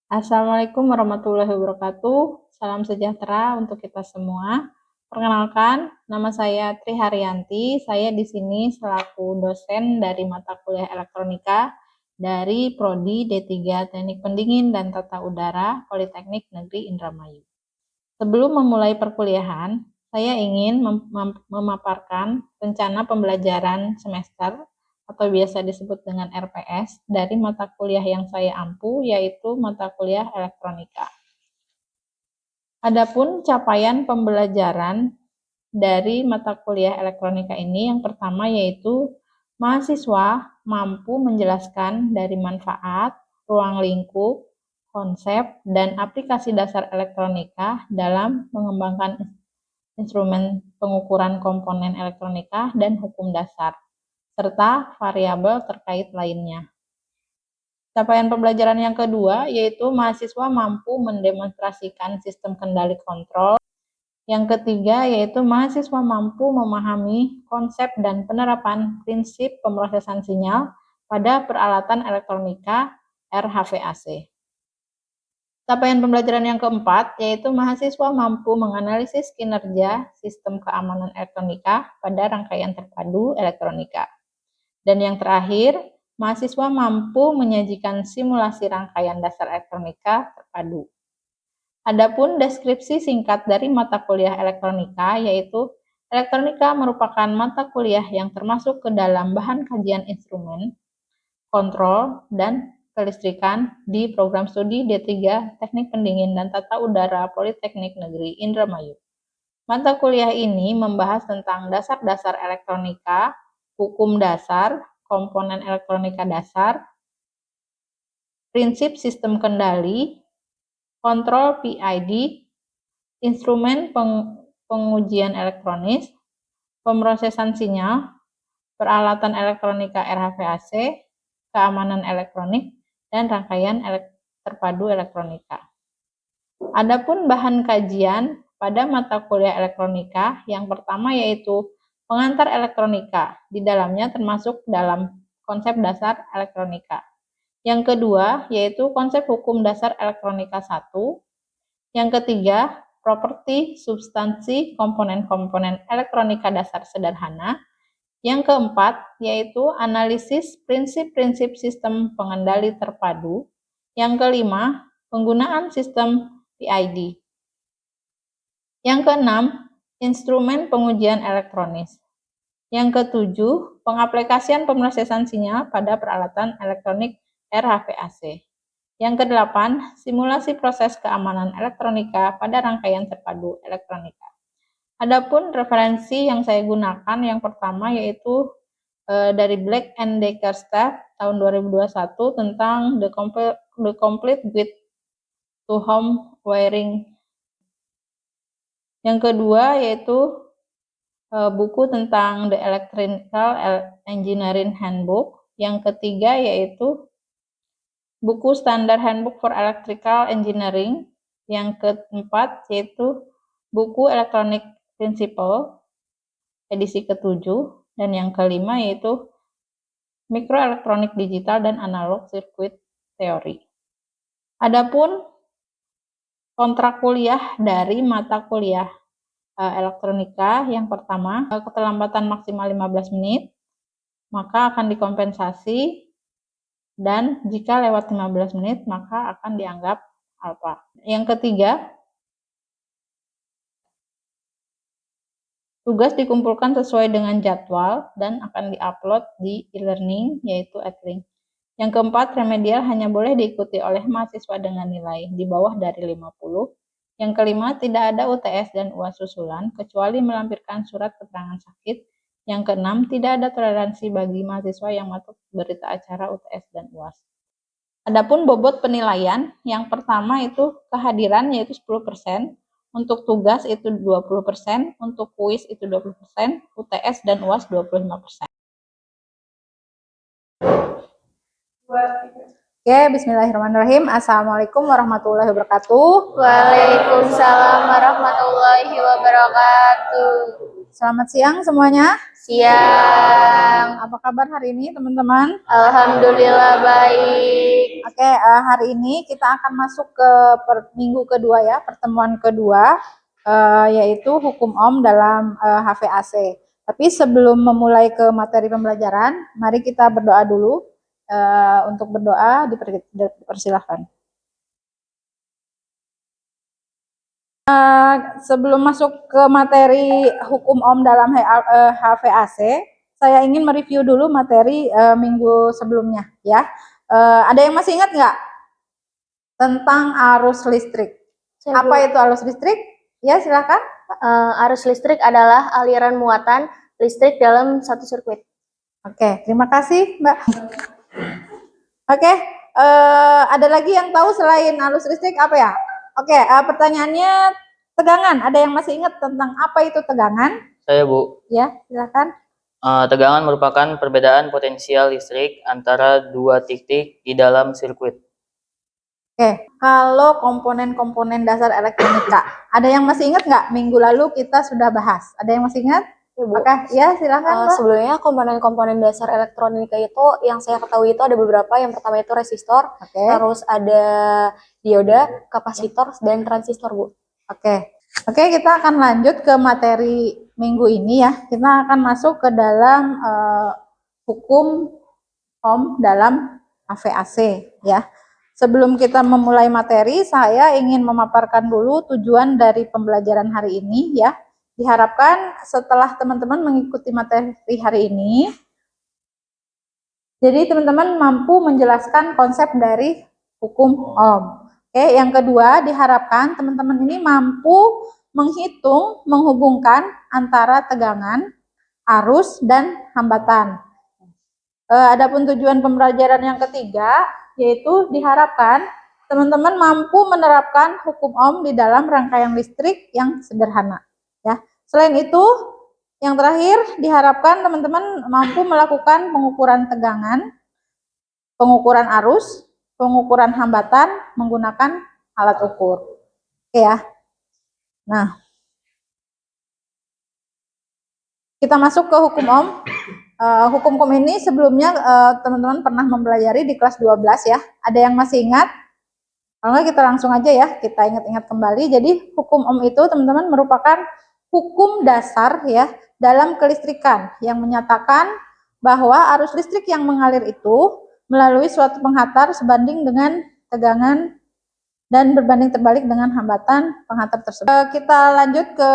Assalamualaikum warahmatullahi wabarakatuh. Salam sejahtera untuk kita semua. Perkenalkan, nama saya Tri Haryanti. Saya di sini selaku dosen dari mata kuliah elektronika dari Prodi D3 Teknik Pendingin dan Tata Udara Politeknik Negeri Indramayu. Sebelum memulai perkuliahan, saya ingin memaparkan rencana pembelajaran semester atau biasa disebut dengan RPS dari mata kuliah yang saya ampu, yaitu mata kuliah elektronika. Adapun capaian pembelajaran dari mata kuliah elektronika ini, yang pertama yaitu mahasiswa mampu menjelaskan dari manfaat, ruang lingkup, konsep, dan aplikasi dasar elektronika dalam mengembangkan instrumen pengukuran komponen elektronika dan hukum dasar, serta variabel terkait lainnya. Capaian pembelajaran yang kedua yaitu mahasiswa mampu mendemonstrasikan sistem kendali kontrol. Yang ketiga yaitu mahasiswa mampu memahami konsep dan penerapan prinsip pemrosesan sinyal pada peralatan elektronika RHVAC. Capaian pembelajaran yang keempat yaitu mahasiswa mampu menganalisis kinerja sistem keamanan elektronika pada rangkaian terpadu elektronika. Dan yang terakhir, mahasiswa mampu menyajikan simulasi rangkaian dasar elektronika terpadu. Adapun deskripsi singkat dari mata kuliah elektronika yaitu elektronika merupakan mata kuliah yang termasuk ke dalam bahan kajian instrumen, kontrol, dan kelistrikan di program studi D3 Teknik Pendingin dan Tata Udara Politeknik Negeri Indramayu. Mata kuliah ini membahas tentang dasar-dasar elektronika, hukum dasar, komponen elektronika dasar, prinsip sistem kendali, kontrol PID, instrumen pengujian elektronis, pemrosesan sinyal, peralatan elektronika RHVAC, keamanan elektronik, dan rangkaian terpadu elektronika. Adapun bahan kajian pada mata kuliah elektronika yang pertama yaitu pengantar elektronika. Di dalamnya termasuk dalam konsep dasar elektronika. Yang kedua yaitu konsep hukum dasar elektronika 1. Yang ketiga, properti, substansi, komponen-komponen elektronika dasar sederhana. Yang keempat, yaitu analisis prinsip-prinsip sistem pengendali terpadu. Yang kelima, penggunaan sistem PID. Yang keenam, instrumen pengujian elektronis. Yang ketujuh, pengaplikasian pemrosesan sinyal pada peralatan elektronik RHVAC. Yang kedelapan, simulasi proses keamanan elektronika pada rangkaian terpadu elektronika. Adapun referensi yang saya gunakan yang pertama yaitu dari Black and Decker Staff tahun 2021 tentang The Complete Guide to Home Wiring. Yang kedua yaitu buku tentang The Electrical Engineering Handbook. Yang ketiga yaitu buku Standard Handbook for Electrical Engineering. Yang keempat yaitu buku Electronic Principle edisi ke-7, dan yang kelima yaitu Mikroelektronik Digital dan Analog Circuit Theory. Adapun kontrak kuliah dari mata kuliah elektronika yang pertama, keterlambatan maksimal 15 menit, maka akan dikompensasi, dan jika lewat 15 menit maka akan dianggap alfa. Yang ketiga, tugas dikumpulkan sesuai dengan jadwal dan akan diupload di e-learning yaitu Edlink. Yang keempat, remedial hanya boleh diikuti oleh mahasiswa dengan nilai di bawah dari 50. Yang kelima, tidak ada UTS dan UAS susulan kecuali melampirkan surat keterangan sakit. Yang keenam, tidak ada toleransi bagi mahasiswa yang masuk berita acara UTS dan UAS. Adapun bobot penilaian, yang pertama itu kehadiran yaitu 10%. Untuk tugas itu 20%, untuk kuis itu 20%, UTS dan UAS 25%. Oke, bismillahirrahmanirrahim. Assalamualaikum warahmatullahi wabarakatuh. Waalaikumsalam warahmatullahi wabarakatuh. Selamat siang semuanya. Siang. Apa kabar hari ini teman-teman? Alhamdulillah baik. Oke, hari ini kita akan masuk ke minggu kedua ya, pertemuan kedua, yaitu hukum Ohm dalam HVAC. Tapi sebelum memulai ke materi pembelajaran, mari kita berdoa dulu. Untuk berdoa dipersilahkan. Sebelum masuk ke materi hukum Ohm dalam HVAC, saya ingin mereview dulu materi minggu sebelumnya ya. Ada yang masih ingat nggak tentang arus listrik? Apa itu arus listrik? Ya, silakan. Arus listrik adalah aliran muatan listrik dalam satu sirkuit. Oke, terima kasih Mbak. Oke, ada lagi yang tahu selain arus listrik apa ya? Oke, pertanyaannya tegangan. Ada yang masih ingat tentang apa itu tegangan? Saya, Bu. Ya, silakan. Tegangan merupakan perbedaan potensial listrik antara dua titik di dalam sirkuit. Oke, kalau komponen-komponen dasar elektronika, ada yang masih ingat nggak? Minggu lalu kita sudah bahas. Ada yang masih ingat? Ya, Bu. Oke, ya silakan, Pak. Sebelumnya komponen-komponen dasar elektronika itu yang saya ketahui itu ada beberapa. Yang pertama itu resistor, terus ada dioda, kapasitor, dan transistor, Bu. Oke, kita akan lanjut ke materi minggu ini ya. Kita akan masuk ke dalam hukum Ohm dalam HVAC ya. Sebelum kita memulai materi, saya ingin memaparkan dulu tujuan dari pembelajaran hari ini ya. Diharapkan setelah teman-teman mengikuti materi hari ini, jadi teman-teman mampu menjelaskan konsep dari hukum Ohm. Oke, yang kedua diharapkan teman-teman ini mampu menghitung, menghubungkan antara tegangan, arus, dan hambatan. Adapun tujuan pembelajaran yang ketiga, yaitu diharapkan teman-teman mampu menerapkan hukum Ohm di dalam rangkaian listrik yang sederhana. Ya. Selain itu, yang terakhir diharapkan teman-teman mampu melakukan pengukuran tegangan, pengukuran arus, pengukuran hambatan menggunakan alat ukur. Oke ya. Nah, kita masuk ke hukum Ohm. Hukum Ohm ini sebelumnya teman-teman pernah mempelajari di kelas 12 ya. Ada yang masih ingat? Kalau nggak kita langsung aja ya, kita ingat-ingat kembali. Jadi hukum Ohm itu teman-teman merupakan hukum dasar ya dalam kelistrikan yang menyatakan bahwa arus listrik yang mengalir itu melalui suatu penghantar sebanding dengan tegangan dan berbanding terbalik dengan hambatan penghantar tersebut. Kita lanjut ke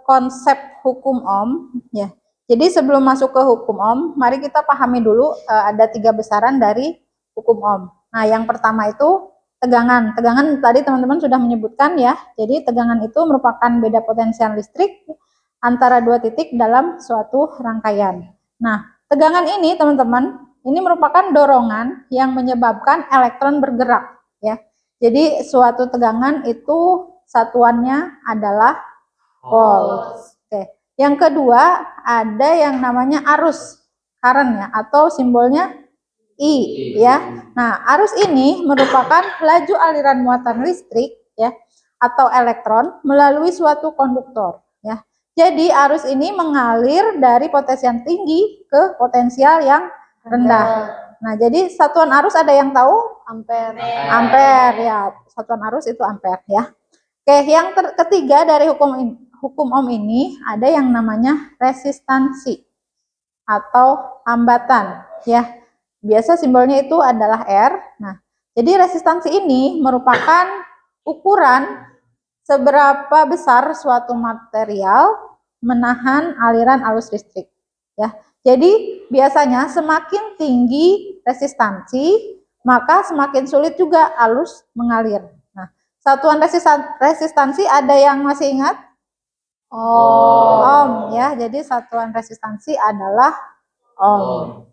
konsep hukum Ohm ya. Jadi sebelum masuk ke hukum Ohm, mari kita pahami dulu ada 3 besaran dari hukum Ohm. Nah, yang pertama itu tegangan. Tegangan tadi teman-teman sudah menyebutkan ya. Jadi tegangan itu merupakan beda potensial listrik antara dua titik dalam suatu rangkaian. Nah, tegangan ini teman-teman, ini merupakan dorongan yang menyebabkan elektron bergerak ya. Jadi suatu tegangan itu satuannya adalah volt. Oke. Yang kedua, ada yang namanya arus, current ya, atau simbolnya I ya. Nah, arus ini merupakan laju aliran muatan listrik ya atau elektron melalui suatu konduktor ya. Jadi arus ini mengalir dari potensial tinggi ke potensial yang rendah. Nah, jadi satuan arus ada yang tahu? Ampere. Ampere ya. Satuan arus itu ampere ya. Oke, yang ketiga dari hukum Ohm ini ada yang namanya resistansi atau hambatan ya. Biasa simbolnya itu adalah R. Nah, jadi resistansi ini merupakan ukuran seberapa besar suatu material menahan aliran arus listrik ya. Jadi biasanya semakin tinggi resistansi, maka semakin sulit juga arus mengalir. Nah, satuan resistansi ada yang masih ingat? Ohm ya. Jadi satuan resistansi adalah ohm.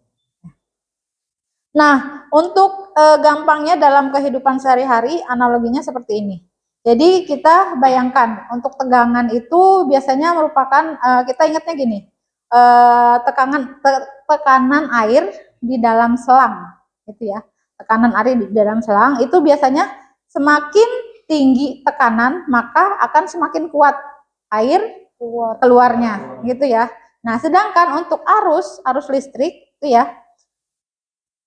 Nah, untuk gampangnya dalam kehidupan sehari-hari analoginya seperti ini. Jadi kita bayangkan untuk tegangan itu biasanya merupakan kita ingatnya gini, tekanan air di dalam selang, gitu ya. Tekanan air di dalam selang itu biasanya semakin tinggi tekanan maka akan semakin kuat air keluarnya gitu ya. Nah, sedangkan untuk arus listrik itu ya,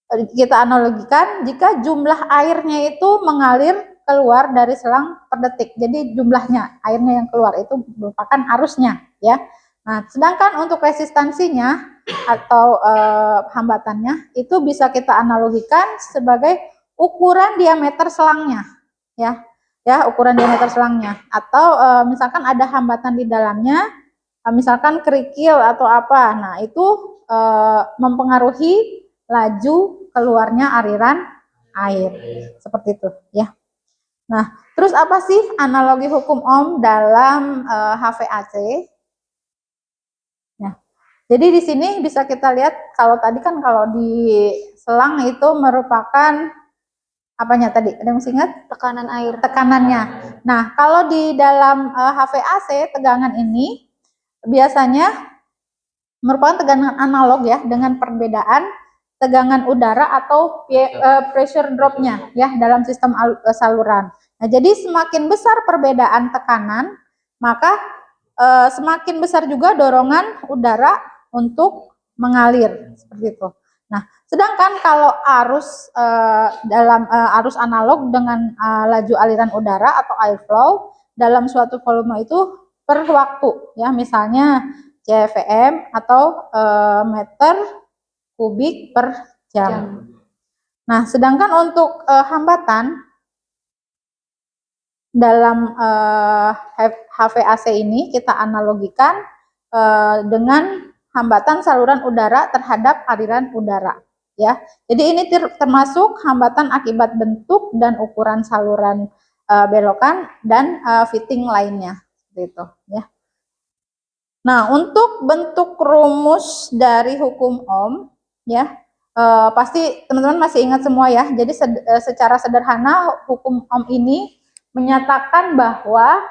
kita analogikan jika jumlah airnya itu mengalir keluar dari selang per detik. Jadi jumlahnya airnya yang keluar itu merupakan arusnya ya. Nah, sedangkan untuk resistansinya atau hambatannya itu bisa kita analogikan sebagai ukuran diameter selangnya ya. Ya, ukuran diameter selangnya atau misalkan ada hambatan di dalamnya, misalkan kerikil atau apa. Nah, itu mempengaruhi laju keluarnya aliran air. Seperti itu ya. Nah, terus apa sih analogi hukum Ohm dalam HVAC? Nah, jadi di sini bisa kita lihat kalau tadi kan kalau di selang itu merupakan apanya tadi? Ada yang masih ingat? Tekanan air. Tekanannya. Nah, kalau di dalam HVAC tegangan ini biasanya merupakan tegangan analog ya dengan perbedaan tegangan udara atau pressure dropnya ya dalam sistem saluran. Nah, jadi semakin besar perbedaan tekanan, maka semakin besar juga dorongan udara untuk mengalir seperti itu. Nah, sedangkan kalau arus dalam arus analog dengan laju aliran udara atau airflow dalam suatu volume itu per waktu ya, misalnya CFM atau meter kubik per jam. Nah, sedangkan untuk hambatan dalam HVAC ini kita analogikan dengan hambatan saluran udara terhadap aliran udara ya. Jadi ini termasuk hambatan akibat bentuk dan ukuran saluran belokan dan fitting lainnya seperti itu ya. Nah, untuk bentuk rumus dari hukum Ohm ya, pasti teman-teman masih ingat semua ya. Jadi secara sederhana hukum Ohm ini menyatakan bahwa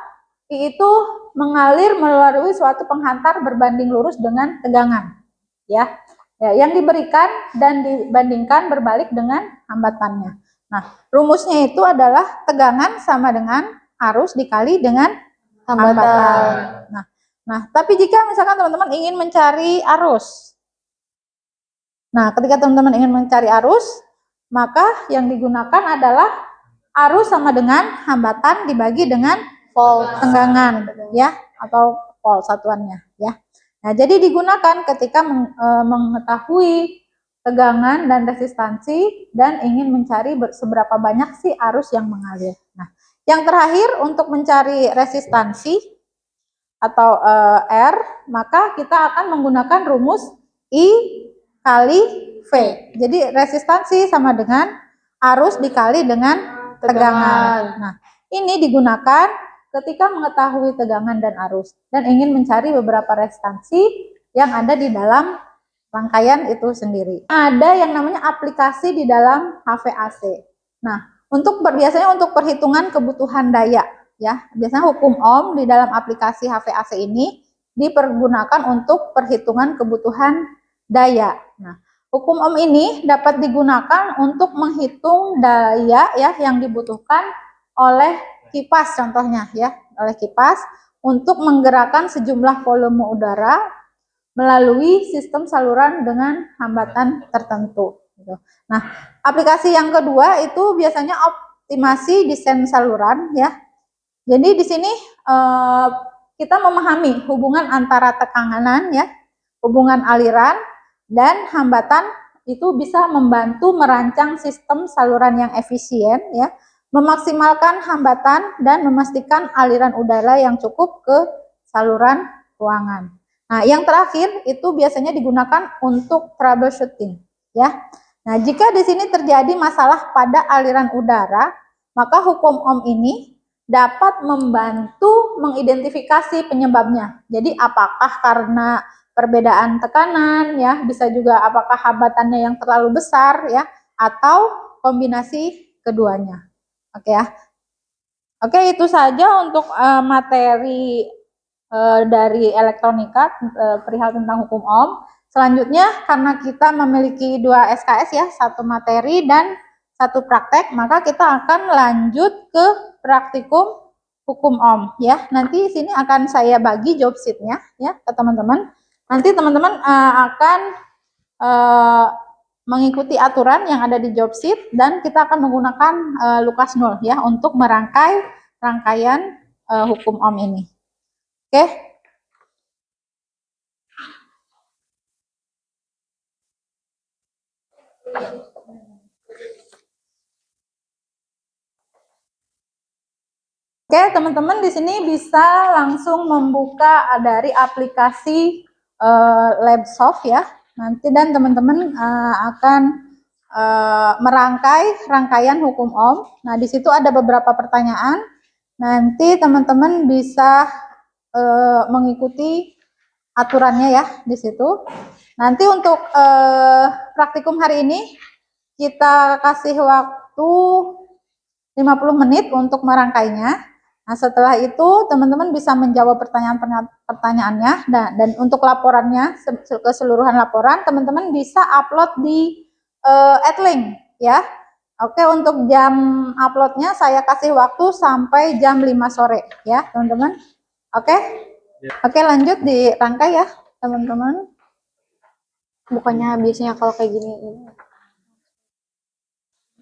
I itu mengalir melalui suatu penghantar berbanding lurus dengan tegangan ya. Yang diberikan dan dibandingkan berbalik dengan hambatannya. Nah, rumusnya itu adalah tegangan sama dengan arus dikali dengan hambatan. Nah, tapi jika misalkan teman-teman ingin mencari arus. Nah, ketika teman-teman ingin mencari arus, maka yang digunakan adalah arus sama dengan hambatan dibagi dengan volt tegangan ya atau volt satuannya ya. Nah, jadi digunakan ketika mengetahui tegangan dan resistansi dan ingin mencari seberapa banyak sih arus yang mengalir. Nah, yang terakhir untuk mencari resistansi atau R, maka kita akan menggunakan rumus I kali V. Jadi resistansi sama dengan arus dikali dengan tegangan. Nah, ini digunakan ketika mengetahui tegangan dan arus dan ingin mencari beberapa resistansi yang ada di dalam rangkaian itu sendiri. Ada yang namanya aplikasi di dalam HVAC. Nah, biasanya untuk perhitungan kebutuhan daya ya, biasanya hukum Ohm di dalam aplikasi HVAC ini dipergunakan untuk perhitungan kebutuhan daya. Nah, hukum Ohm ini dapat digunakan untuk menghitung daya ya yang dibutuhkan oleh kipas contohnya ya, oleh kipas untuk menggerakkan sejumlah volume udara melalui sistem saluran dengan hambatan tertentu. Nah, aplikasi yang kedua itu biasanya optimasi desain saluran ya. Jadi di sini kita memahami hubungan antara tekanan ya, hubungan aliran dan hambatan itu bisa membantu merancang sistem saluran yang efisien ya, memaksimalkan hambatan dan memastikan aliran udara yang cukup ke saluran ruangan. Nah, yang terakhir itu biasanya digunakan untuk troubleshooting ya. Nah, jika di sini terjadi masalah pada aliran udara, maka hukum Ohm ini dapat membantu mengidentifikasi penyebabnya. Jadi apakah karena perbedaan tekanan ya, bisa juga apakah hambatannya yang terlalu besar ya, atau kombinasi keduanya. Oke ya. Oke, itu saja untuk materi dari elektronika perihal tentang hukum Ohm. Selanjutnya karena kita memiliki 2 SKS ya, 1 materi dan 1 praktek, maka kita akan lanjut ke praktikum hukum Om ya. Nanti sini akan saya bagi job sheet-nya ya ke teman-teman. Nanti teman-teman akan mengikuti aturan yang ada di job sheet dan kita akan menggunakan Lukas Null ya untuk merangkai rangkaian hukum Ohm ini. Oke. Oke, teman-teman di sini bisa langsung membuka dari aplikasi LabSoft ya. Nanti dan teman-teman akan merangkai rangkaian hukum Ohm. Nah, di situ ada beberapa pertanyaan. Nanti teman-teman bisa mengikuti aturannya ya di situ. Nanti untuk praktikum hari ini kita kasih waktu 50 menit untuk merangkainya. Nah, setelah itu teman-teman bisa menjawab pertanyaannya dan untuk laporannya, keseluruhan laporan teman-teman bisa upload di Adlink ya. Oke, untuk jam uploadnya saya kasih waktu sampai jam 5 sore ya teman-teman. Oke. Oke, lanjut dirangkai ya teman-teman. Bukannya biasanya kalau kayak gini.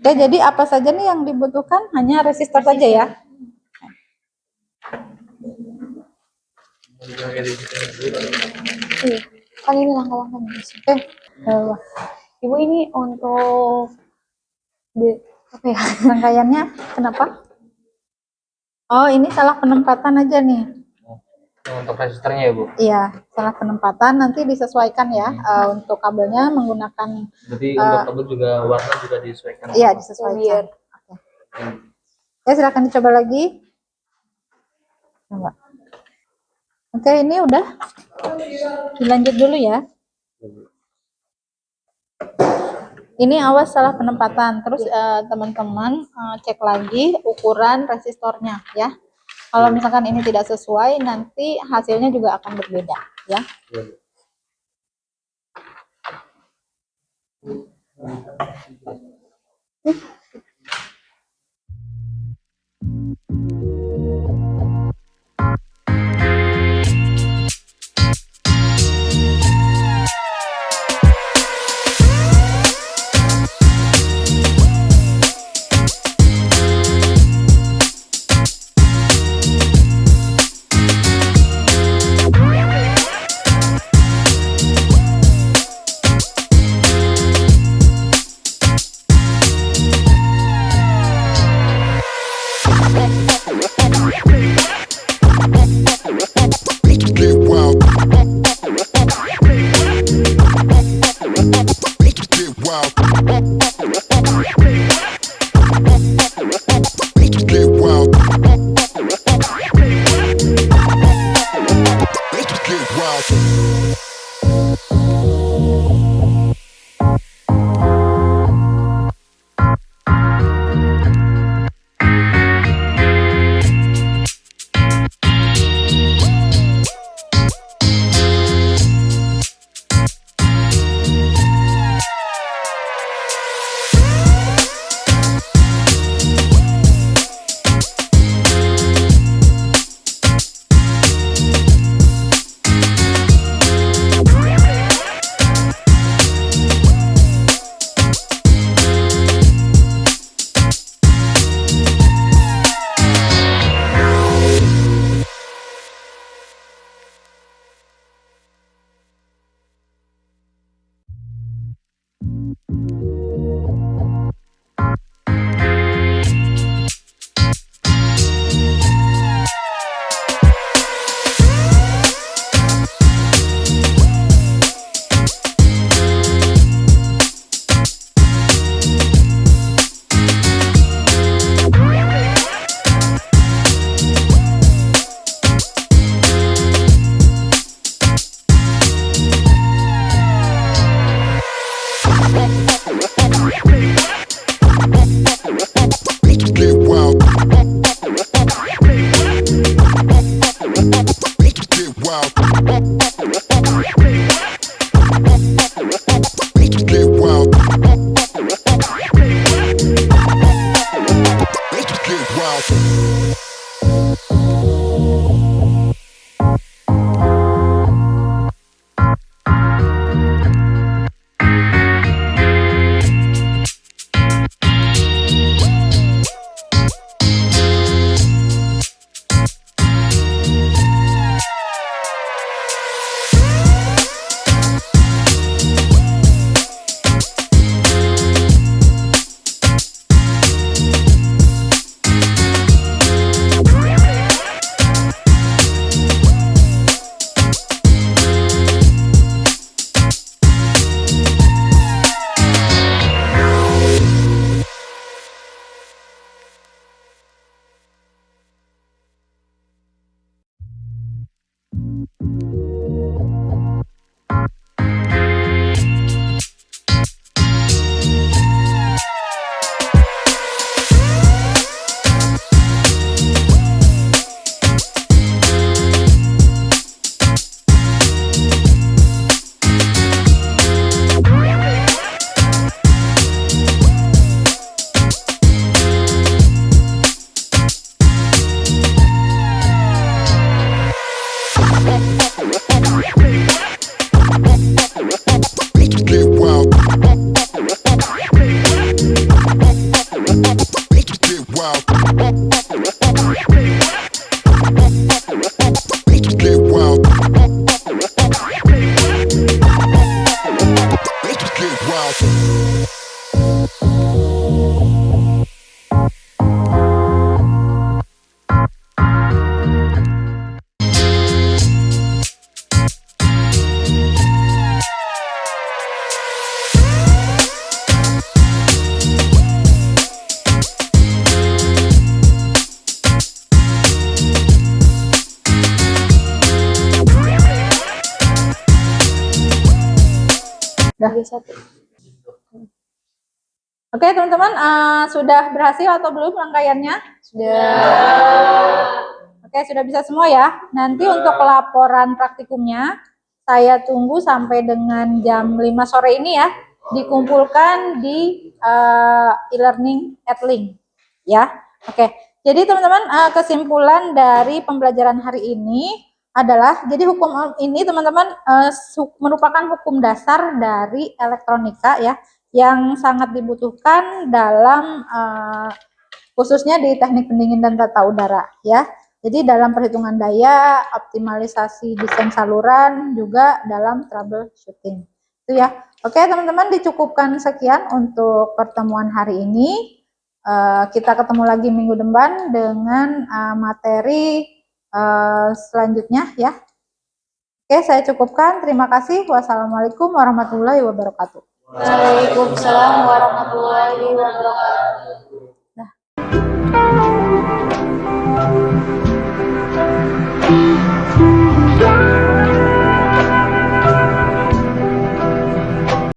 Oke, jadi apa saja nih yang dibutuhkan? Hanya resistor saja ya. Iya, kan ini langkah-langkahnya. Oke. Ibu ini untuk apa ya? Rangkaiannya kenapa? Oh, ini salah penempatan aja nih. Untuk resistornya ya Bu? Iya, salah penempatan nanti disesuaikan ya. Untuk kabelnya menggunakan. Jadi untuk kabel juga warna juga disesuaikan? Iya, disesuaikan. Oke, silakan dicoba lagi. Coba. Oke, ini udah. Dilanjut dulu ya. Ini awas salah penempatan. Terus teman-teman cek lagi ukuran resistornya ya. Kalau misalkan ini tidak sesuai, nanti hasilnya juga akan berbeda ya. Satu. Oke, teman-teman, sudah berhasil atau belum rangkaiannya? Sudah. Oke, sudah bisa semua ya. Nanti untuk laporan praktikumnya, saya tunggu sampai dengan jam 5 sore ini ya, dikumpulkan di e-learning at link ya. Oke, jadi teman-teman, kesimpulan dari pembelajaran hari ini adalah, jadi hukum ini teman-teman merupakan hukum dasar dari elektronika ya, yang sangat dibutuhkan dalam khususnya di teknik pendingin dan tata udara ya. Jadi dalam perhitungan daya, optimalisasi desain saluran, juga dalam troubleshooting. Itu ya. Oke teman-teman, dicukupkan sekian untuk pertemuan hari ini. Kita ketemu lagi minggu depan dengan materi selanjutnya ya. Oke, saya cukupkan. Terima kasih. Wassalamualaikum warahmatullahi wabarakatuh. Waalaikumsalam warahmatullahi wabarakatuh.